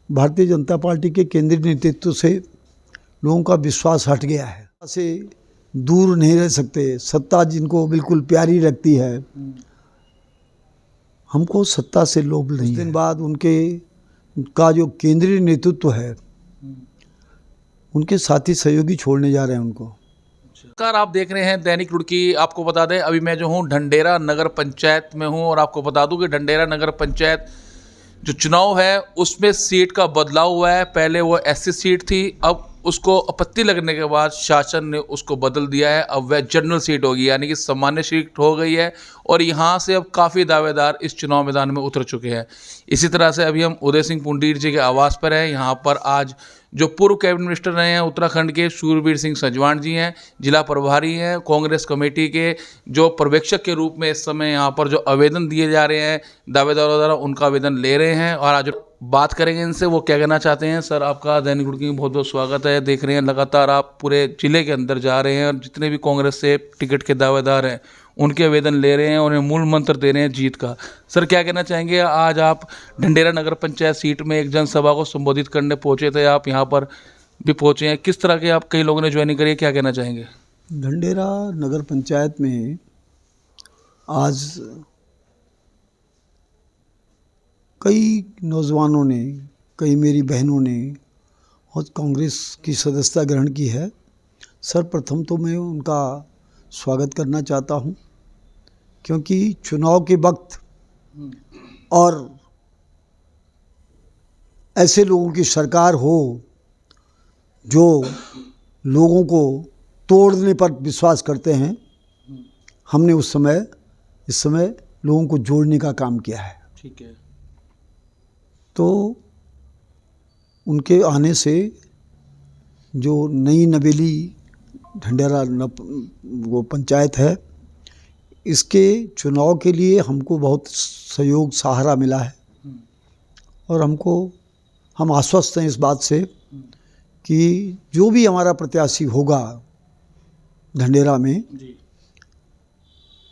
Bharatiya Janata party के केंद्रीय नेतृत्व से लोगों का विश्वास हट गया है। से दूर नहीं रह सकते। सत्ता जिनको बिल्कुल प्यारी लगती है, हमको सत्ता से लोभ नहीं। कुछ दिन बाद उनके का जो केंद्रीय नेतृत्व है, उनके साथी सहयोगी छोड़ने जा रहे हैं उनको। नमस्कार, आप देख रहे हैं दैनिक रुड़की। आपको बता दें, अभी मैं जो हूँ ढंढेरा नगर पंचायत में हूँ और आपको बता दूं कि ढंढेरा नगर पंचायत जो चुनाव है उसमें सीट का बदलाव हुआ है। पहले वो एससी सीट थी, अब उसको आपत्ति लगने के बाद शासन ने उसको बदल दिया है। अब वह जनरल सीट होगी, यानी कि सामान्य सीट हो गई है और यहाँ से अब काफ़ी दावेदार इस चुनाव मैदान में उतर चुके हैं। इसी तरह से अभी हम उदय सिंह पुंडीर जी के आवास पर हैं। यहाँ पर आज जो पूर्व कैबिनेट मिनिस्टर रहे हैं उत्तराखंड के, शूरवीर सिंह सजवाण जी हैं, जिला प्रभारी हैं कांग्रेस कमेटी के, जो पर्यवेक्षक के रूप में इस समय यहाँ पर जो आवेदन दिए जा रहे हैं दावेदारों द्वारा, उनका आवेदन ले रहे हैं। और आज बात करेंगे इनसे, वो क्या कहना चाहते हैं। सर, आपका दैनिक रुड़की में बहुत बहुत स्वागत है। देख रहे हैं लगातार आप पूरे जिले के अंदर जा रहे हैं और जितने भी कांग्रेस से टिकट के दावेदार हैं उनके आवेदन ले रहे हैं, उन्हें मूल मंत्र दे रहे हैं जीत का। सर, क्या कहना चाहेंगे। आज आप ढंढेरा नगर पंचायत सीट में एक जनसभा को संबोधित करने पहुंचे थे, आप यहाँ पर भी पहुंचे हैं, किस तरह के आप कई लोगों ने ज्वाइनिंग करी है, क्या कहना चाहेंगे। ढंढेरा नगर पंचायत में आज कई नौजवानों ने, कई मेरी बहनों ने और कांग्रेस की सदस्यता ग्रहण की है। सर्वप्रथम तो मैं उनका स्वागत करना चाहता हूं, क्योंकि चुनाव के वक्त और ऐसे लोगों की सरकार हो जो लोगों को तोड़ने पर विश्वास करते हैं, हमने इस समय लोगों को जोड़ने का काम किया है। ठीक है। तो उनके आने से जो नई नवेली ढंढेरा वो पंचायत है, इसके चुनाव के लिए हमको बहुत सहयोग सहारा मिला है और हम आश्वस्त हैं इस बात से कि जो भी हमारा प्रत्याशी होगा ढंढेरा में जी,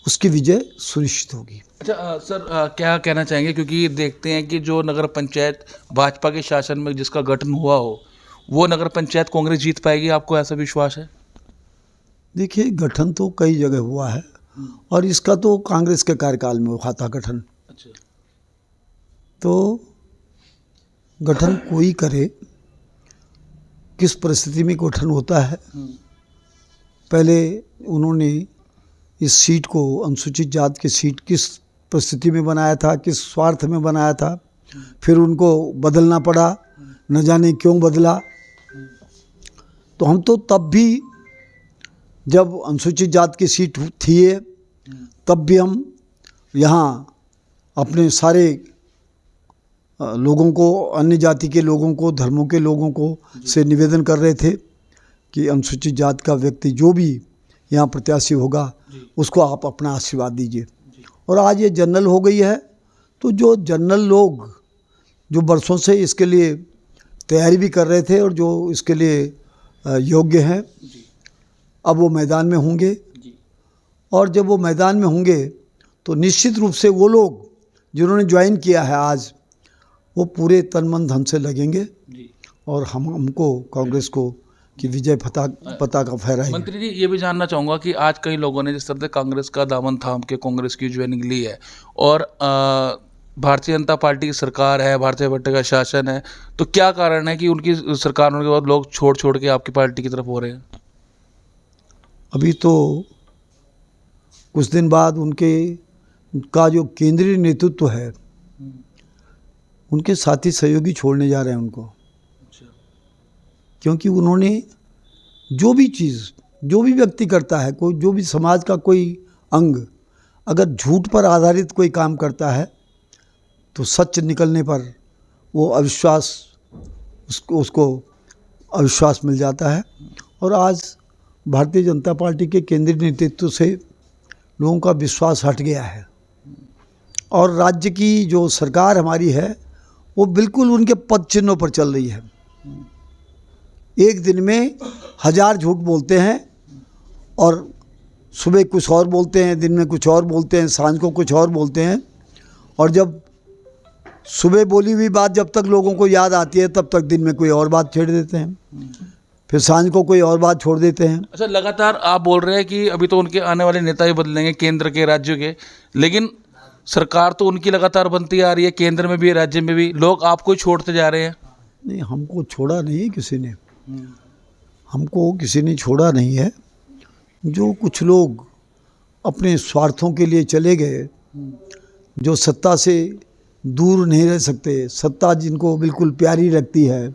उसकी विजय सुनिश्चित होगी। अच्छा सर, क्या कहना चाहेंगे, क्योंकि देखते हैं कि जो नगर पंचायत भाजपा के शासन में जिसका गठन हुआ हो वो नगर पंचायत कांग्रेस जीत पाएगी, आपको ऐसा विश्वास है। देखिए, गठन तो कई जगह हुआ है और इसका तो कांग्रेस के कार्यकाल में हुआ था गठन। अच्छा। तो गठन कोई करे, किस परिस्थिति में गठन होता है। पहले उन्होंने इस सीट को, अनुसूचित जाति की सीट, किस परिस्थिति में बनाया था, किस स्वार्थ में बनाया था, फिर उनको बदलना पड़ा, न जाने क्यों बदला। तो हम तो तब भी, जब अनुसूचित जाति की सीट थी तब भी हम यहाँ अपने सारे लोगों को, अन्य जाति के लोगों को, धर्मों के लोगों को से निवेदन कर रहे थे कि अनुसूचित जाति का व्यक्ति जो भी यहाँ प्रत्याशी होगा उसको आप अपना आशीर्वाद दीजिए। और आज ये जनरल हो गई है, तो जो जनरल लोग जो बरसों से इसके लिए तैयारी भी कर रहे थे और जो इसके लिए योग्य हैं, अब वो मैदान में होंगे। और जब वो मैदान में होंगे तो निश्चित रूप से वो लोग जिन्होंने ज्वाइन किया है आज, वो पूरे तन मन धन से लगेंगे और हमको, कांग्रेस को कि विजय पताका फहराएंगे। मंत्री जी, ये भी जानना चाहूँगा कि आज कई लोगों ने जिस तरह से कांग्रेस का दामन थाम के कांग्रेस की ज्वाइनिंग ली है और भारतीय जनता पार्टी की सरकार है, भारतीय जनता पार्टी का शासन है, तो क्या कारण है कि उनकी सरकार होने के बाद लोग छोड़ के आपकी पार्टी की तरफ हो रहे हैं। अभी तो कुछ दिन बाद उनके का जो केंद्रीय नेतृत्व है, उनके साथी सहयोगी छोड़ने जा रहे हैं उनको। क्योंकि उन्होंने जो भी चीज़, जो भी व्यक्ति करता है, कोई जो भी समाज का कोई अंग अगर झूठ पर आधारित कोई काम करता है तो सच निकलने पर वो अविश्वास, उसको अविश्वास मिल जाता है। और आज भारतीय जनता पार्टी के केंद्रीय नेतृत्व से लोगों का विश्वास हट गया है और राज्य की जो सरकार हमारी है वो बिल्कुल उनके पद चिन्हों पर चल रही है। एक दिन में 1000 झूठ बोलते हैं और सुबह कुछ और बोलते हैं, दिन में कुछ और बोलते हैं, सांझ को कुछ और बोलते हैं। और जब सुबह बोली हुई बात जब तक लोगों को याद आती है तब तक दिन में कोई और बात छेड़ देते हैं, फिर सांझ को कोई और बात छोड़ देते हैं। अच्छा, लगातार आप बोल रहे हैं कि अभी तो उनके आने वाले नेता ही बदलेंगे, केंद्र के, राज्यों के, लेकिन सरकार तो उनकी लगातार बनती आ रही है, केंद्र में भी राज्य में भी। लोग आपको ही छोड़ते जा रहे हैं। नहीं, हमको छोड़ा नहीं है किसी ने, हमको किसी ने छोड़ा नहीं है। जो कुछ लोग अपने स्वार्थों के लिए चले गए, जो सत्ता से दूर नहीं रह सकते, सत्ता जिनको बिल्कुल प्यारी लगती है,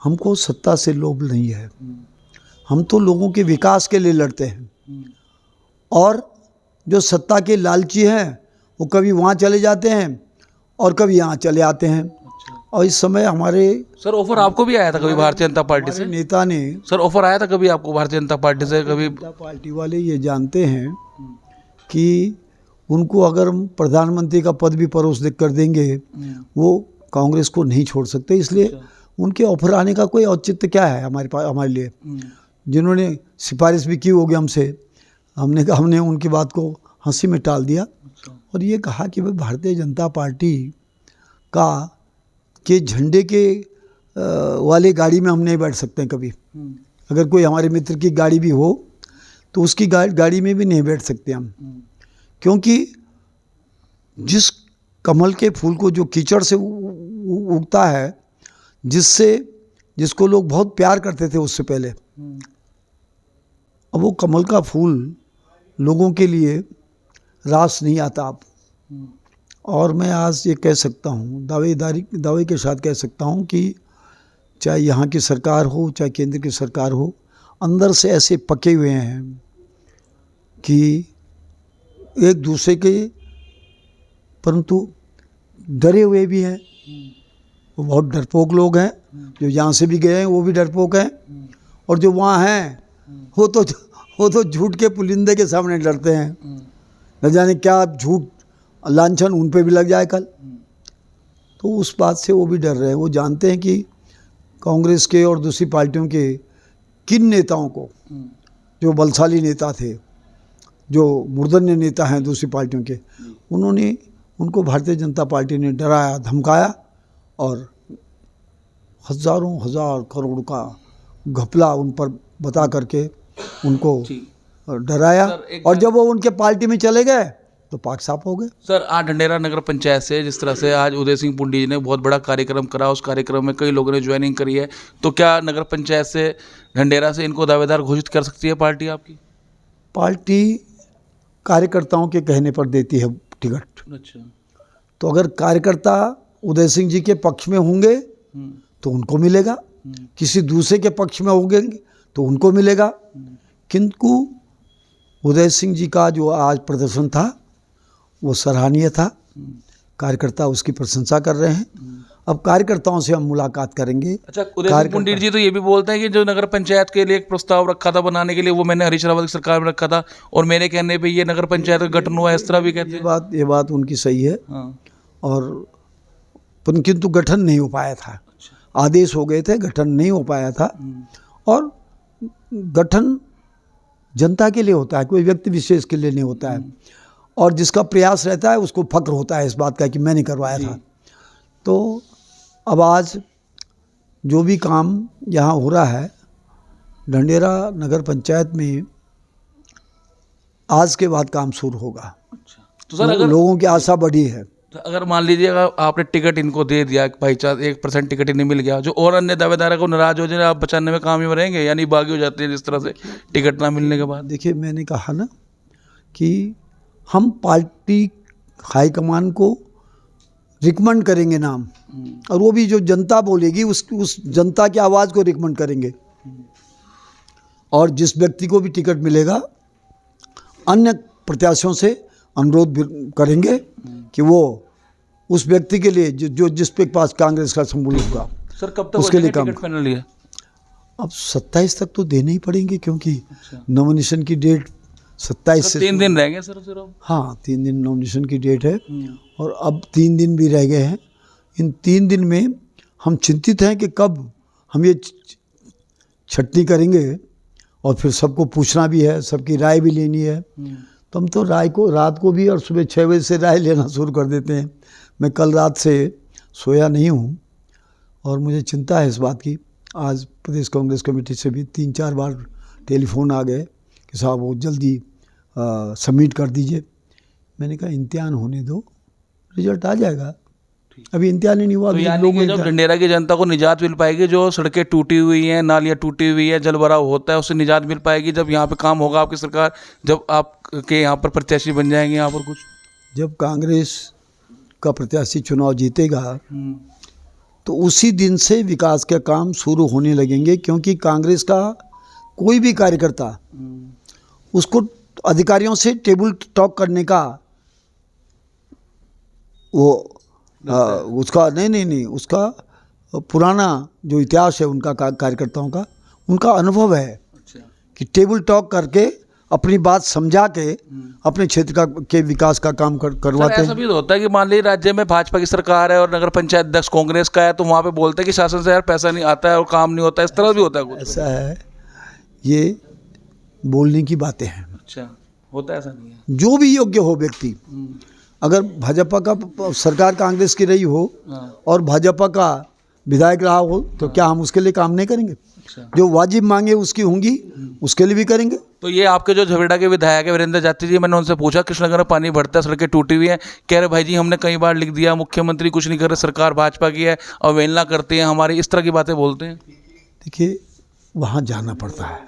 हमको सत्ता से लोभ नहीं है। हम तो लोगों के विकास के लिए लड़ते हैं। और जो सत्ता के लालची हैं वो कभी वहाँ चले जाते हैं और कभी यहाँ चले आते हैं। और इस समय हमारे सर ऑफर आपको भी आया था कभी भारतीय जनता पार्टी से? नेता ने, सर ऑफर आया था कभी आपको भारतीय जनता पार्टी से? कभी जनता पार्टी वाले ये जानते हैं कि उनको अगर हम प्रधानमंत्री का पद भी परोस कर देंगे वो कांग्रेस को नहीं छोड़ सकते, इसलिए उनके ऑफर आने का कोई औचित्य क्या है हमारे पास, हमारे लिए। जिन्होंने सिफारिश भी की होगी हमसे, हमने उनकी बात को हंसी में टाल दिया और ये कहा कि भाई भारतीय जनता पार्टी के झंडे के वाले गाड़ी में हम नहीं बैठ सकते हैं कभी। अगर कोई हमारे मित्र की गाड़ी भी हो तो उसकी गाड़ी में भी नहीं बैठ सकते हम, क्योंकि जिस कमल के फूल को जो कीचड़ से उगता है, जिसको लोग बहुत प्यार करते थे उससे पहले, अब वो कमल का फूल लोगों के लिए रास नहीं आता अब। और मैं आज ये कह सकता हूँ, दावे के साथ कह सकता हूँ कि चाहे यहाँ की सरकार हो चाहे केंद्र की सरकार हो, अंदर से ऐसे पके हुए हैं कि एक दूसरे के, परंतु डरे हुए भी हैं। वो बहुत डरपोक लोग हैं, जो यहाँ से भी गए हैं वो भी डरपोक हैं, और जो वहाँ हैं वो तो झूठ के पुलिंदे के सामने डरते हैं। न जाने क्या झूठ लांछन उन पे भी लग जाए कल, तो उस बात से वो भी डर रहे हैं। वो जानते हैं कि कांग्रेस के और दूसरी पार्टियों के किन नेताओं को, जो बलशाली नेता थे, जो मूर्धन्य नेता हैं दूसरी पार्टियों के, उनको भारतीय जनता पार्टी ने डराया धमकाया और हजारों हजार करोड़ का घपला उन पर बता करके उनको डराया, और जब वो उनके पार्टी में चले गए तो पाक साफ हो गए। सर आज ढंडेरा नगर पंचायत से जिस तरह से आज उदय सिंह पुंडी जी ने बहुत बड़ा कार्यक्रम करा, उस कार्यक्रम में कई लोगों ने ज्वाइनिंग करी है, तो क्या नगर पंचायत से ढंडेरा से इनको दावेदार घोषित कर सकती है पार्टी आपकी? पार्टी कार्यकर्ताओं के कहने पर देती है टिकट। अच्छा, तो अगर कार्यकर्ता उदय सिंह जी के पक्ष में होंगे तो उनको मिलेगा, किसी दूसरे के पक्ष में होंगे तो उनको मिलेगा। किंतु उदय सिंह जी का जो आज प्रदर्शन था वो सराहनीय था, कार्यकर्ता उसकी प्रशंसा कर रहे हैं। अब कार्यकर्ताओं से हम मुलाकात करेंगे। अच्छा, उदय सिंह पुंडी जी तो ये भी बोलते हैं कि जो नगर पंचायत के लिए एक प्रस्ताव रखा था बनाने के लिए, वो मैंने हरीश रावत की सरकार में रखा था और मेरे कहने पे ये नगर पंचायत का गठन हुआ, इस तरह भी कहते हैं। ये बात उनकी सही है। हाँ। और किंतु गठन नहीं हो पाया था। आदेश हो गए थे, गठन नहीं हो पाया था। और गठन जनता के लिए होता है, कोई व्यक्ति विशेष के लिए नहीं होता है। और जिसका प्रयास रहता है उसको फक्र होता है इस बात का कि मैंने करवाया था। तो अब आज जो भी काम यहाँ हो रहा है ढंडेरा नगर पंचायत में, आज के बाद काम शुरू होगा। तो सर अगर लोगों की आशा बढ़ी है, तो अगर मान लीजिएगा आपने टिकट इनको दे दिया, भाई 1% टिकट इन्हें मिल गया, जो और अन्य दावेदार को नाराज हो जाए, आप 95 में काम ही रहेंगे, यानी बागी हो जाते हैं जिस तरह से टिकट ना मिलने के बाद? देखिए, मैंने कहा ना कि हम पार्टी हाईकमान को रिकमेंड करेंगे नाम, और वो भी जो जनता बोलेगी उस जनता की आवाज़ को रिकमेंड करेंगे। और जिस व्यक्ति को भी टिकट मिलेगा, अन्य प्रत्याशियों से अनुरोध करेंगे कि वो उस व्यक्ति के लिए जो जिस पे पास कांग्रेस का संबल होगा, सर कब तक उसके लिए काम। टिकट फाइनल है? अब 27 तक तो देने ही पड़ेंगे, क्योंकि नॉमिनेशन की डेट 27 से 3 दिन रह गए सर सिर्फ। हाँ, 3 दिन नॉमिनेशन की डेट है, और अब 3 दिन भी रह गए हैं। इन 3 दिन में हम चिंतित हैं कि कब हम ये छटनी करेंगे, और फिर सबको पूछना भी है, सबकी राय भी लेनी है। तो हम तो रात को भी और सुबह 6 बजे से राय लेना शुरू कर देते हैं। मैं कल रात से सोया नहीं हूँ और मुझे चिंता है इस बात की। आज प्रदेश कांग्रेस कमेटी से भी 3-4 बार टेलीफोन आ गए कि साहब वो जल्दी सबमिट कर दीजिए। मैंने कहा इम्तिहान होने दो, रिजल्ट आ जाएगा। अभी इम्तिहान ही नहीं हुआ। तो यानी कि जब ढंडेरा की जनता को निजात मिल पाएगी, जो सड़कें टूटी हुई हैं, नालियाँ टूटी हुई है, जल भराव होता है, उससे निजात मिल पाएगी जब यहाँ पे काम होगा आपकी सरकार, जब आपके यहाँ पर प्रत्याशी बन जाएंगे यहाँ पर कुछ। जब कांग्रेस का प्रत्याशी चुनाव जीतेगा तो उसी दिन से विकास के काम शुरू होने लगेंगे, क्योंकि कांग्रेस का कोई भी कार्यकर्ता उसको अधिकारियों से टेबल टॉक करने का वो उसका नहीं उसका पुराना जो इतिहास है उनका कार्यकर्ताओं का, उनका अनुभव है कि टेबल टॉक करके अपनी बात समझा के अपने क्षेत्र के विकास का काम करवाते हैं। ऐसा भी तो होता है कि मान लीजिए राज्य में भाजपा की सरकार है और नगर पंचायत अध्यक्ष कांग्रेस का है, तो वहाँ पे बोलते हैं कि शासन से यार पैसा नहीं आता है और काम नहीं होता है, इस तरह भी होता है कुछ। ऐसा है, ये बोलने की बातें हैं। अच्छा, होता है ऐसा नहीं है। जो भी योग्य हो व्यक्ति, अगर भाजपा का सरकार कांग्रेस की रही हो और भाजपा का विधायक रहा हो तो क्या हम उसके लिए काम नहीं करेंगे? जो वाजिब मांगे उसकी होंगी, उसके लिए भी करेंगे। तो ये आपके जो झवेड़ा के विधायक है वीरेंद्र जाती जी, मैंने उनसे पूछा कृष्णनगर में पानी भरता है, सड़कें टूटी हुई हैं, कह रहे भाई जी हमने कई बार लिख दिया, मुख्यमंत्री कुछ नहीं कर रहे, सरकार भाजपा की है, अवहेलना करते हैं हमारी, इस तरह की बातें बोलते हैं। देखिए, वहाँ जाना पड़ता है,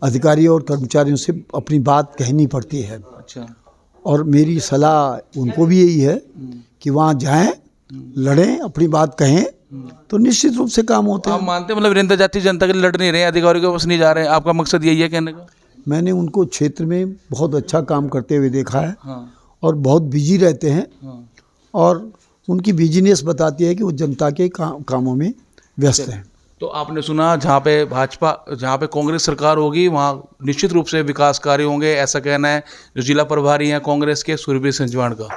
अधिकारियों और कर्मचारियों से अपनी बात कहनी पड़ती है। अच्छा। और मेरी सलाह उनको भी यही है कि वहाँ जाएं, लड़ें, अपनी बात कहें, तो निश्चित रूप से काम होते हैं। आप मानते हैं मतलब वीरेंद्र जाती जनता के लिए लड़ नहीं रहे हैं, अधिकारियों के पास नहीं जा रहे हैं, आपका मकसद यही है कहने का? मैंने उनको क्षेत्र में बहुत अच्छा काम करते हुए देखा है। और बहुत बिजी रहते हैं। और उनकी बिजीनेस बताती है कि वो जनता के कामों में व्यस्त हैं। तो आपने सुना जहाँ पे कांग्रेस सरकार होगी वहाँ निश्चित रूप से विकास कार्य होंगे, ऐसा कहना है जो जिला प्रभारी हैं कांग्रेस के सुरभि संजवाण का।